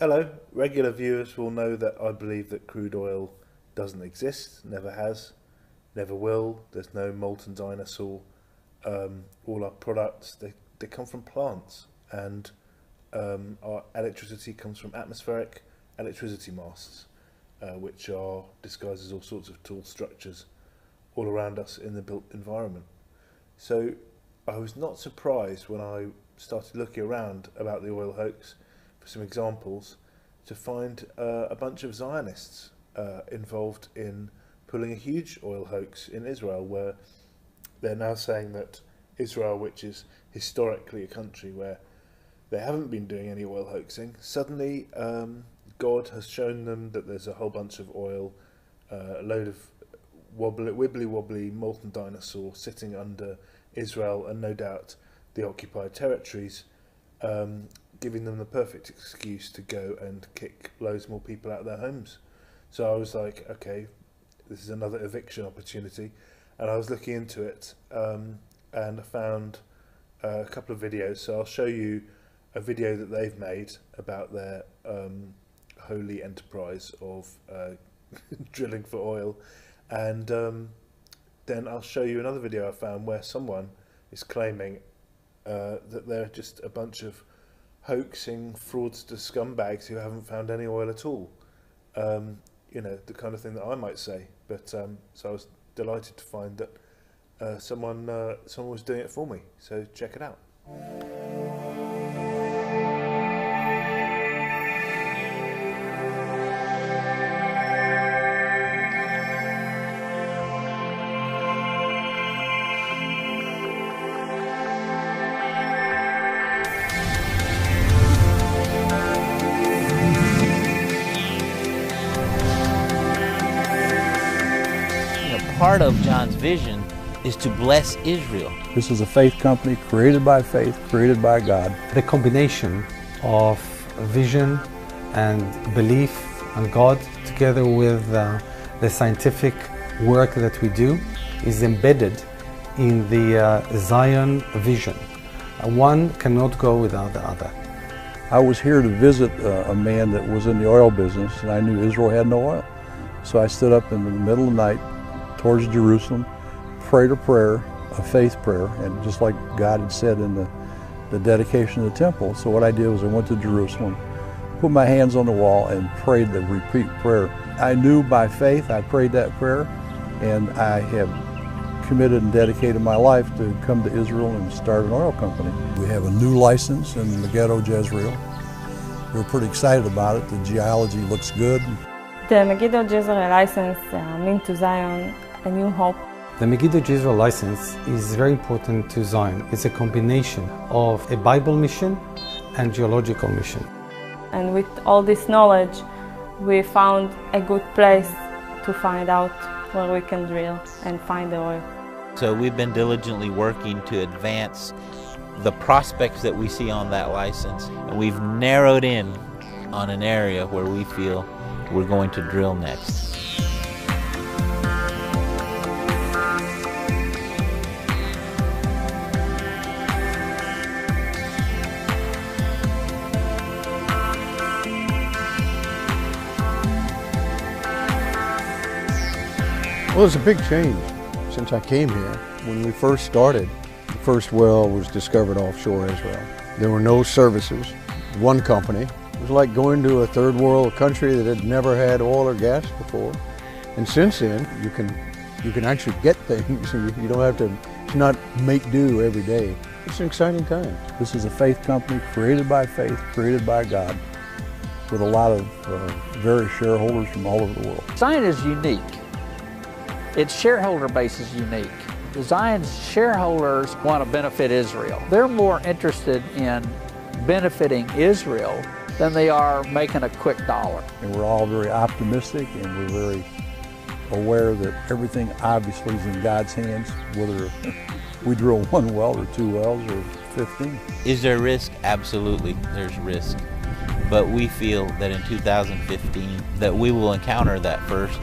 Hello, regular viewers will know that I believe that crude oil doesn't exist, never has, never will. There's no molten dinosaur. All our products, they come from plants, and our electricity comes from atmospheric electricity masts, which are disguised as all sorts of tall structures all around us in the built environment. So I was not surprised when I started looking around about the oil hoax for some examples to find a bunch of Zionists involved in pulling a huge oil hoax in Israel, where they're now saying that Israel, which is historically a country where they haven't been doing any oil hoaxing, suddenly God has shown them that there's a whole bunch of oil, a load of wibbly wobbly molten dinosaur sitting under Israel and no doubt the occupied territories, giving them the perfect excuse to go and kick loads more people out of their homes. So I was like, okay, this is another eviction opportunity, and I was looking into it, and I found a couple of videos. So I'll show you a video that they've made about their holy enterprise of drilling for oil, and then I'll show you another video I found where someone is claiming that they're just a bunch of hoaxing fraudster scumbags who haven't found any oil at all. You know, the kind of thing that I might say. But so I was delighted to find that someone was doing it for me. So check it out. Part of John's vision is to bless Israel. This is a faith company created by faith, created by God. The combination of vision and belief on God together with the scientific work that we do is embedded in the Zion vision. One cannot go without the other. I was here to visit a man that was in the oil business, and I knew Israel had no oil. So I stood up in the middle of the night towards Jerusalem, prayed a prayer, a faith prayer, and just like God had said in the dedication of the temple. So what I did was I went to Jerusalem, put my hands on the wall and prayed the repeat prayer. I knew by faith, I prayed that prayer, and I have committed and dedicated my life to come to Israel and start an oil company. We have a new license in Megiddo, Jezreel. We're pretty excited about it. The geology looks good. The Megiddo Jezreel license means to Zion a new hope. The Megiddo Jezreel license is very important to Zion. It's a combination of a Bible mission and geological mission. And with all this knowledge, we found a good place to find out where we can drill and find the oil. So we've been diligently working to advance the prospects that we see on that license, and we've narrowed in on an area where we feel we're going to drill next. Well, it's a big change since I came here. When we first started, the first well was discovered offshore Israel. There were no services, one company. It was like going to a third world country that had never had oil or gas before. And since then, you can actually get things. You don't have to, it's not make do every day. It's an exciting time. This is a faith company created by faith, created by God, with a lot of various shareholders from all over the world. Zion is unique. Its shareholder base is unique. The Zion's shareholders want to benefit Israel. They're more interested in benefiting Israel than they are making a quick dollar. And we're all very optimistic, and we're very aware that everything obviously is in God's hands, whether we drill one well or two wells or 15. Is there risk? Absolutely, there's risk. But we feel that in 2015 that we will encounter that first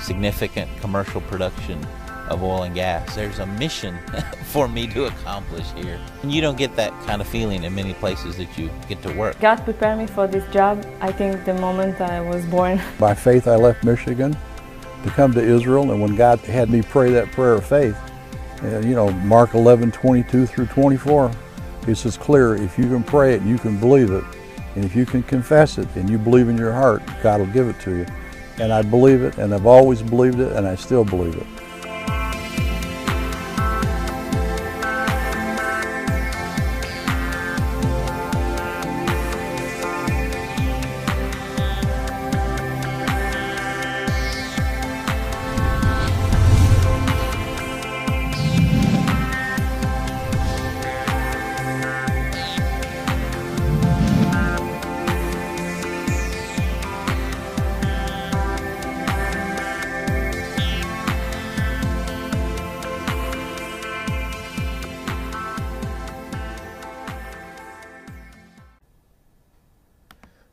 significant commercial production of oil and gas. There's a mission for me to accomplish here. And you don't get that kind of feeling in many places that you get to work. God prepared me for this job, I think, the moment I was born. By faith, I left Michigan to come to Israel, and when God had me pray that prayer of faith, you know, Mark 11:22 through 24, it's just clear, if you can pray it and you can believe it, and if you can confess it and you believe in your heart, God will give it to you. And I believe it, and I've always believed it, and I still believe it.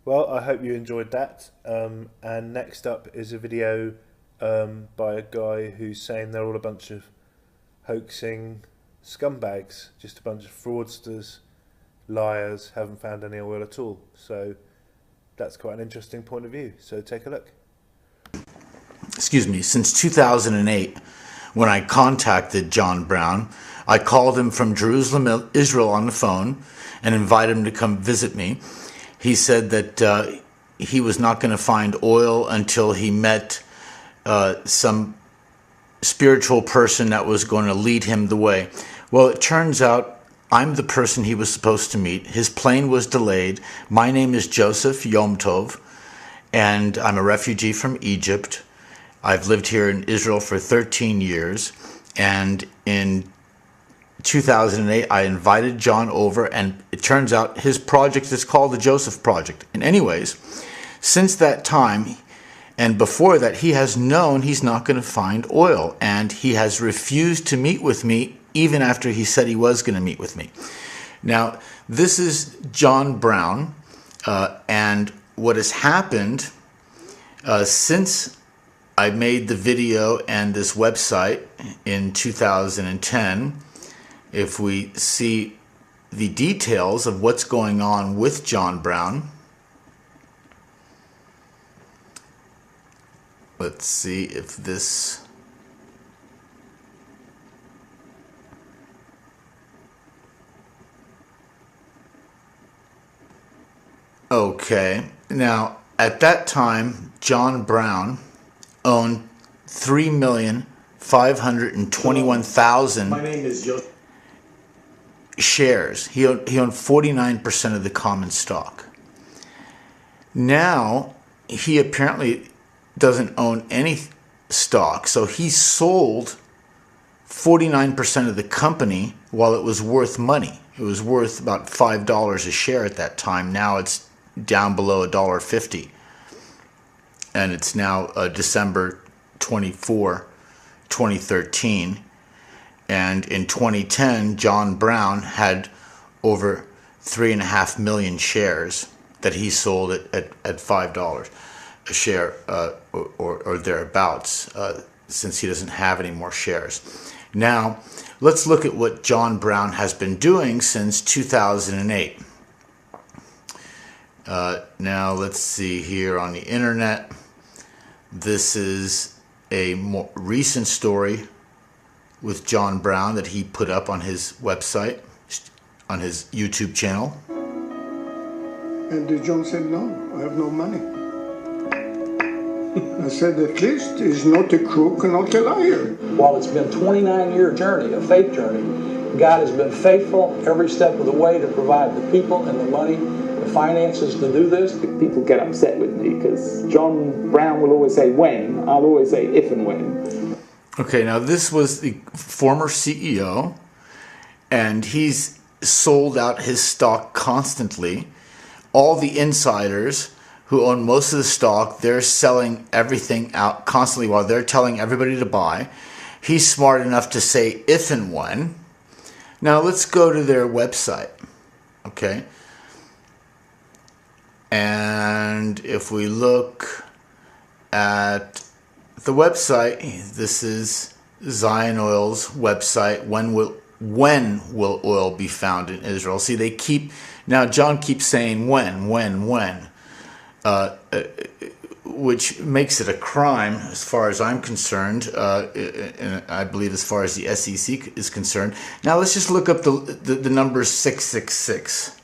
Well, I hope you enjoyed that. And next up is a video by a guy who's saying they're all a bunch of hoaxing scumbags, just a bunch of fraudsters, liars, haven't found any oil at all. So that's quite an interesting point of view. So take a look. Excuse me, since 2008, when I contacted John Brown, I called him from Jerusalem, Israel on the phone and invited him to come visit me. He said that he was not going to find oil until he met some spiritual person that was going to lead him the way. Well, it turns out I'm the person he was supposed to meet. His plane was delayed. My name is Joseph Yom Tov, and I'm a refugee from Egypt. I've lived here in Israel for 13 years, and in 2008, I invited John over, and it turns out his project is called the Joseph Project. And anyways, since that time, and before that, he has known he's not going to find oil, and he has refused to meet with me even after he said he was going to meet with me. Now, this is John Brown, and what has happened since I made the video and this website in 2010, if we see the details of what's going on with John Brown, let's see if this... Okay, now at that time, John Brown owned 3,521,000 My name is Joseph. shares. He owned 49% of the common stock. Now, he apparently doesn't own any stock, so he sold 49% of the company while it was worth money. It was worth about $5 a share at that time. Now it's down below $1.50. And it's now December 24, 2013. And in 2010, John Brown had over 3.5 million shares that he sold at $5 a share or thereabouts, since he doesn't have any more shares. Now, let's look at what John Brown has been doing since 2008. Now, let's see here on the internet. This is a more recent story with John Brown that he put up on his website, on his YouTube channel. And John said, no, I have no money. I said, at least he's not a crook and not a liar. While it's been a 29-year journey, a faith journey, God has been faithful every step of the way to provide the people and the money, the finances to do this. People get upset with me because John Brown will always say when, I'll always say if and when. Okay, now this was the former CEO, and he's sold out his stock constantly. All the insiders who own most of the stock, they're selling everything out constantly while they're telling everybody to buy. He's smart enough to say if and when. Now let's go to their website, okay? And if we look at the website, this is Zion Oil's website, when will oil be found in Israel? See, they keep, now John keeps saying when, which makes it a crime as far as I'm concerned, and I believe as far as the SEC is concerned. Now let's just look up the number 666.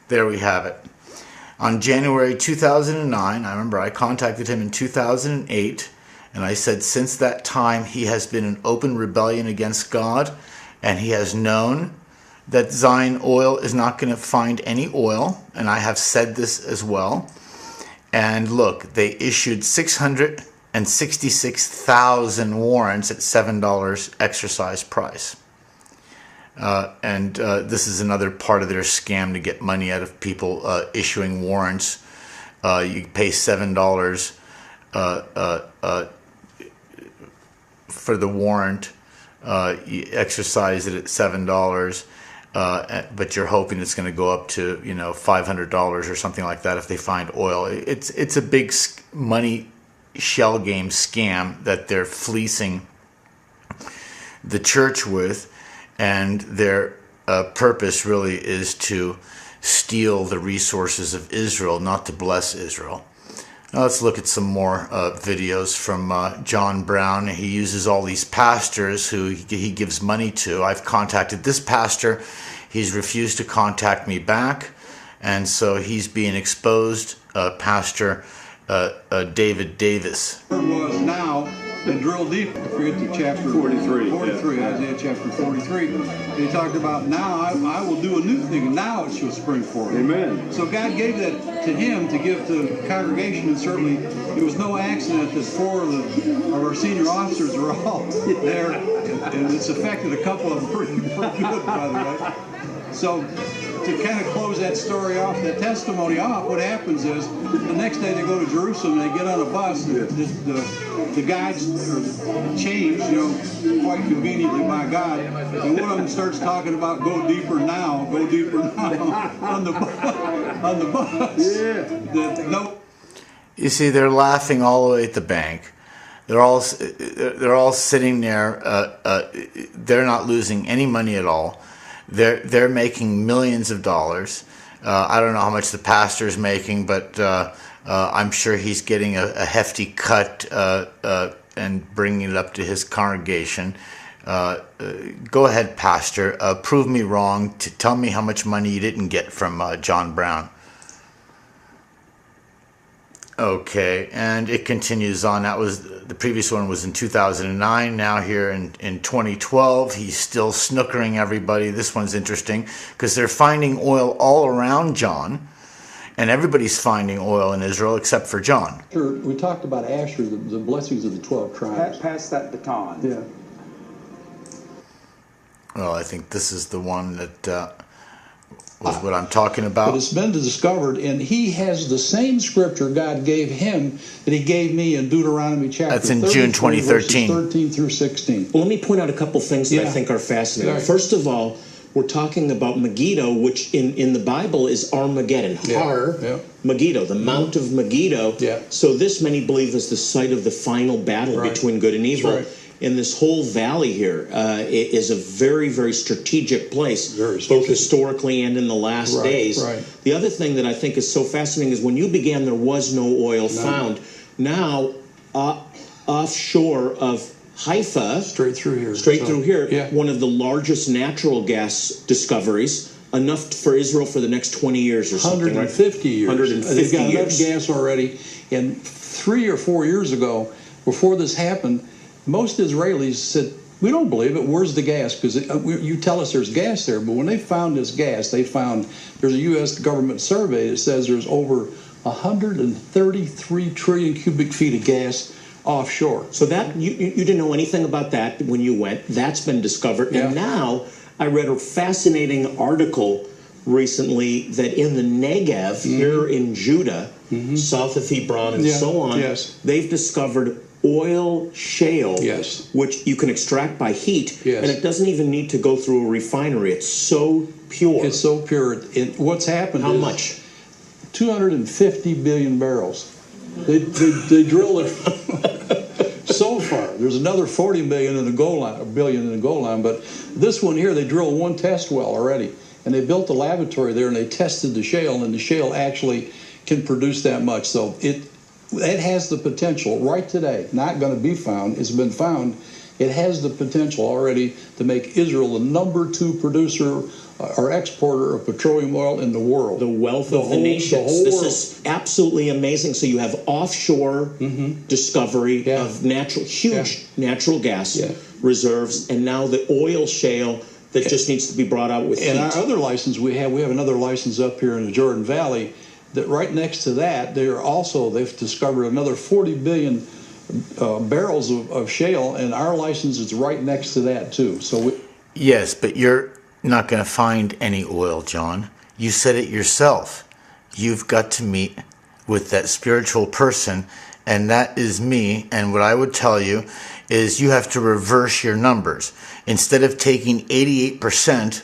There we have it. On January 2009, I remember I contacted him in 2008, and I said since that time he has been in open rebellion against God, and he has known that Zion Oil is not going to find any oil, and I have said this as well. And look, they issued 666,000 warrants at $7 exercise price. This is another part of their scam to get money out of people issuing warrants. You pay $7 for the warrant. You exercise it at $7, but you're hoping it's going to go up to $500 or something like that if they find oil. It's a big money shell game scam that they're fleecing the church with. And their purpose really is to steal the resources of Israel, not to bless Israel. Now let's look at some more videos from John Brown. He uses all these pastors who he gives money to. I've contacted this pastor. He's refused to contact me back. And so he's being exposed, Pastor David Davis. Was now and drill deep. I forget the chapter 43. 43, yeah. Isaiah chapter 43. He talked about now I will do a new thing, and now it shall spring forth. Amen. So God gave that to him to give to the congregation, and certainly it was no accident that 4 of our senior officers were all there, and it's affected a couple of them pretty good, by the way. So to kind of close that story off, that testimony off, what happens is the next day they go to Jerusalem, they get on a bus, and the guides are changed, quite conveniently by God, and one of them starts talking about go deeper now on the bus. Yeah. You see, they're laughing all the way at the bank. They're all sitting there. They're not losing any money at all. They're making millions of dollars. I don't know how much the pastor is making, but I'm sure he's getting a hefty cut and bringing it up to his congregation. Go ahead, Pastor. Prove me wrong. Tell me how much money you didn't get from John Brown. Okay, and it continues on. That was the previous one was in 2009. Now here in 2012, he's still snookering everybody. This one's interesting because they're finding oil all around John, and everybody's finding oil in Israel except for John. Sure, we talked about Asher, the blessings of the 12 tribes. Pass that baton. Yeah. Well, I think this is the one that was what I'm talking about. But it's been discovered, and he has the same scripture God gave him that he gave me in Deuteronomy chapter 13. That's in June 2013. 13 through 16. Well, let me point out a couple things that I think are fascinating. Right. First of all, we're talking about Megiddo, which in the Bible is Armageddon. Megiddo, the Mount of Megiddo. So this, many believe, is the site of the final battle between good and evil. Right. And this whole valley here is a very, very strategic place, both historically and in the last days. Right. The other thing that I think is so fascinating is when you began, there was no oil found. Now, offshore of Haifa, straight through here, one of the largest natural gas discoveries, enough for Israel for the next 20 years or something. 150 years. 150 They've got years. enough gas already. And 3 or 4 years ago, before this happened, most Israelis said, we don't believe it. Where's the gas? Because you tell us there's gas there. But when they found this gas, they found there's a U.S. government survey that says there's over 133 trillion cubic feet of gas offshore. So that you didn't know anything about that when you went. That's been discovered. And now I read a fascinating article recently that in the Negev, here in Judah, south of Hebron and so on, they've discovered oil shale, which you can extract by heat, and it doesn't even need to go through a refinery. It's so pure. It's so pure. What's happened How is much? 250 billion barrels. They drilled it so far. There's another 40 million in the goal line, a billion in the goal line, but this one here, they drilled one test well already, and they built a laboratory there, and they tested the shale, and the shale actually can produce that much. So it has the potential right today, not going to be found, it's been found. It has the potential already to make Israel the '2 producer or exporter of petroleum oil in the world. The wealth of the nations. This is absolutely amazing. So you have offshore discovery of huge natural gas reserves, and now the oil shale that just needs to be brought out with heat. And our other license we have another license up here in the Jordan Valley that right next to that, they've discovered another 40 billion barrels of shale, and our license is right next to that too. So yes, but you're not going to find any oil, John. You said it yourself. You've got to meet with that spiritual person, and that is me. And what I would tell you is you have to reverse your numbers. Instead of taking 88%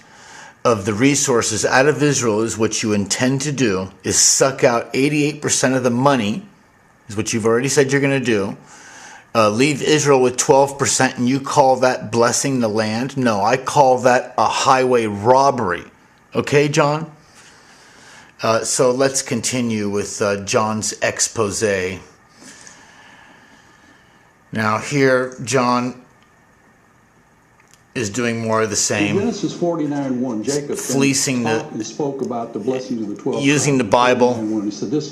of the resources out of Israel, is what you intend to do, is suck out 88% of the money, is what you've already said you're going to do. Leave Israel with 12%, and you call that blessing the land? No, I call that a highway robbery. Okay, John? So let's continue with John's expose. Now here, John is doing more of the same. In Genesis 49:1, Jacob fleecing and spoke about the blessings of the 12 using the Bible. He said, this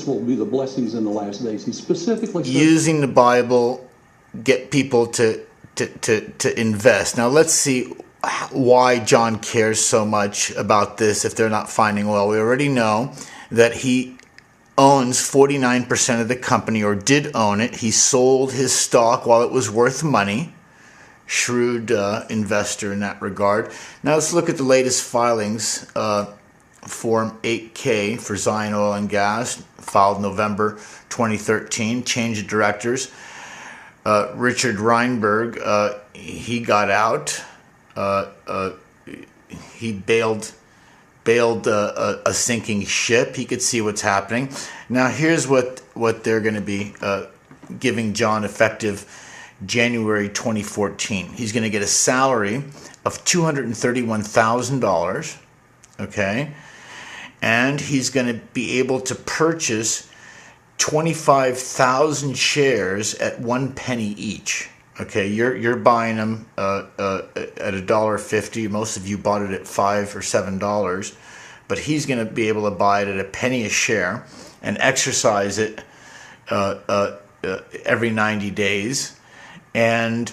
will be the blessings in the last days. He specifically said, using the Bible, get people to invest. Now let's see why John cares so much about this if they're not finding oil. We already know that he owns 49% of the company, or did own it. He sold his stock while it was worth money. Shrewd investor in that regard. Now let's look at the latest filings. Form 8K for Zion Oil and Gas, filed November 2013. Change of directors. Richard Reinberg, he got out. He bailed a sinking ship. He could see what's happening. Now here's what they're going to be giving John effective January 2014. He's going to get a salary of $231,000. Okay. And he's going to be able to purchase 25,000 shares at 1 penny each. Okay, you're buying them at $1.50. Most of you bought it at $5 or $7, but he's going to be able to buy it at a penny a share and exercise it every 90 days. And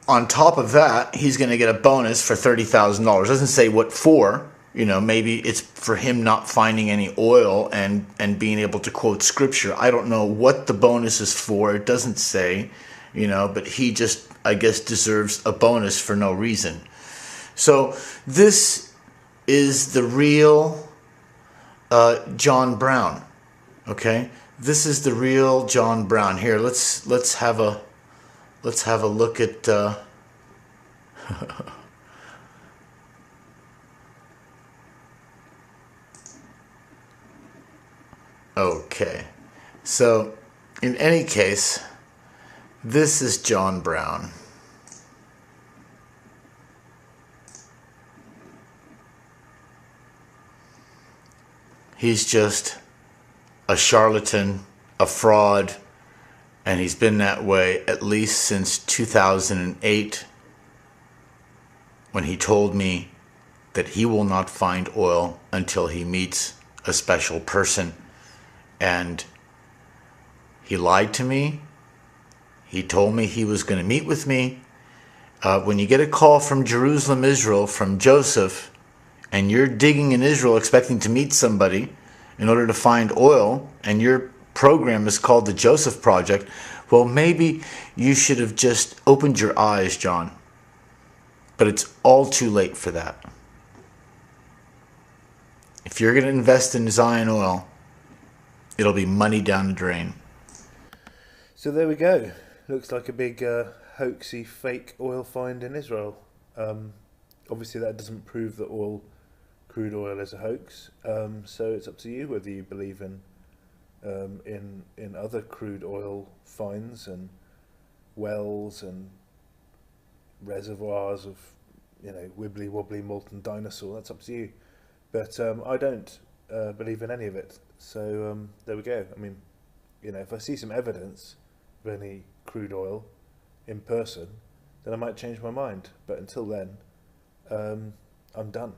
on top of that, he's going to get a bonus for $30,000. Doesn't say what for. You know, maybe it's for him not finding any oil and being able to quote scripture. I don't know what the bonus is for. It doesn't say, you know, but he just, I guess, deserves a bonus for no reason. So this is the real John Brown. Okay, this is the real John Brown. Here, let's have a look at. Okay, so in any case, this is John Brown. He's just a charlatan, a fraud, and he's been that way at least since 2008, when he told me that he will not find oil until he meets a special person. And he lied to me. He told me he was going to meet with me. When you get a call from Jerusalem, Israel, from Joseph, and you're digging in Israel expecting to meet somebody in order to find oil, and your program is called the Joseph Project, well, maybe you should have just opened your eyes, John. But it's all too late for that. If you're going to invest in Zion Oil, it'll be money down the drain. So there we go. Looks like a big hoaxy fake oil find in Israel. Obviously that doesn't prove that crude oil is a hoax. So it's up to you whether you believe in in other crude oil finds and wells and reservoirs of, wibbly wobbly molten dinosaur. That's up to you. But I don't believe in any of it. So there we go. I mean, if I see some evidence of any crude oil in person, then I might change my mind. But until then, I'm done.